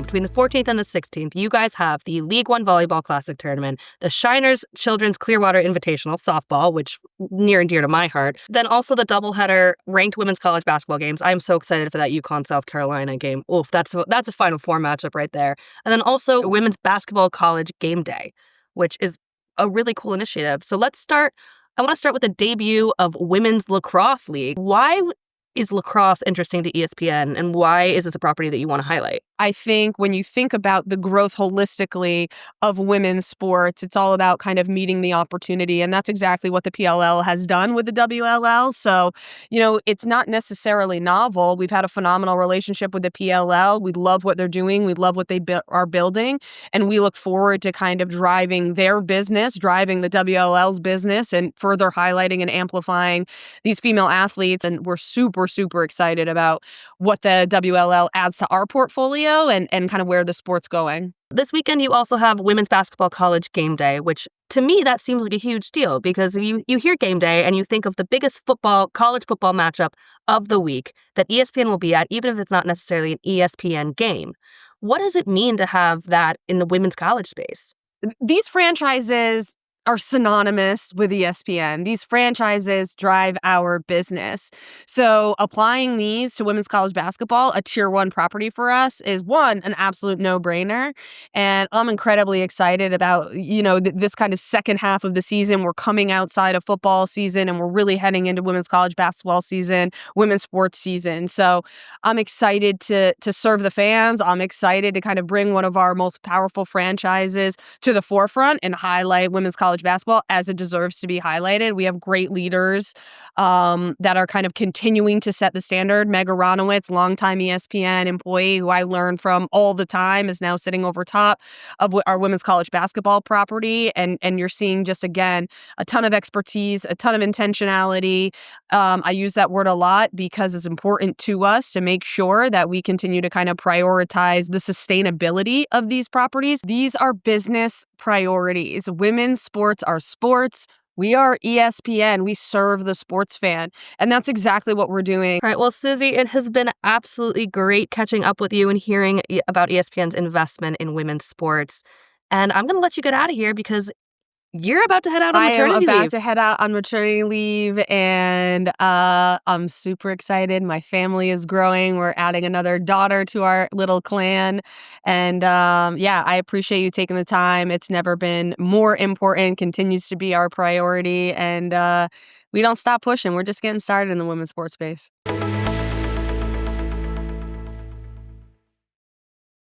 between the 14th and the 16th, you guys have the League One Volleyball Classic Tournament, the Shiners Children's Clearwater Invitational Softball, which near and dear to my heart, then also the doubleheader ranked women's college basketball games. I'm so excited for that UConn-South Carolina game. Oof, that's a Final Four matchup right there. And then also women's basketball college game day, which is a really cool initiative. So I want to start with the debut of Women's Lacrosse League. Why is lacrosse interesting to ESPN, and why is this a property that you want to highlight? I think when you think about the growth holistically of women's sports, it's all about kind of meeting the opportunity. And that's exactly what the PLL has done with the WLL. So, it's not necessarily novel. We've had a phenomenal relationship with the PLL. We love what they're doing. We love what they are building. And we look forward to kind of driving their business, driving the WLL's business, and further highlighting and amplifying these female athletes. And we're super, super excited about what the WLL adds to our portfolio and kind of where the sport's going. This weekend, you also have Women's Basketball College Game Day, which to me, that seems like a huge deal because you hear game day and you think of the biggest college football matchup of the week that ESPN will be at, even if it's not necessarily an ESPN game. What does it mean to have that in the women's college space? These franchises are synonymous with ESPN. These franchises drive our business. So applying these to women's college basketball, a tier 1 property for us, is one, an absolute no-brainer. And I'm incredibly excited about, this kind of second half of the season. We're coming outside of football season and we're really heading into women's college basketball season, women's sports season. So I'm excited to serve the fans. I'm excited to kind of bring one of our most powerful franchises to the forefront and highlight women's college basketball as it deserves to be highlighted. We have great leaders that are kind of continuing to set the standard. Meg Aronowitz, longtime ESPN employee who I learn from all the time, is now sitting over top of our women's college basketball property. And you're seeing just, again, a ton of expertise, a ton of intentionality. I use that word a lot because it's important to us to make sure that we continue to kind of prioritize the sustainability of these properties. These are business priorities. Women's sports are sports. We are ESPN. We serve the sports fan. And that's exactly what we're doing. All right. Well, Susie, it has been absolutely great catching up with you and hearing about ESPN's investment in women's sports. And I'm going to let you get out of here because you're about to head out on maternity leave. I am about to head out on maternity leave, and I'm super excited. My family is growing. We're adding another daughter to our little clan. And I appreciate you taking the time. It's never been more important, continues to be our priority. And we don't stop pushing. We're just getting started in the women's sports space.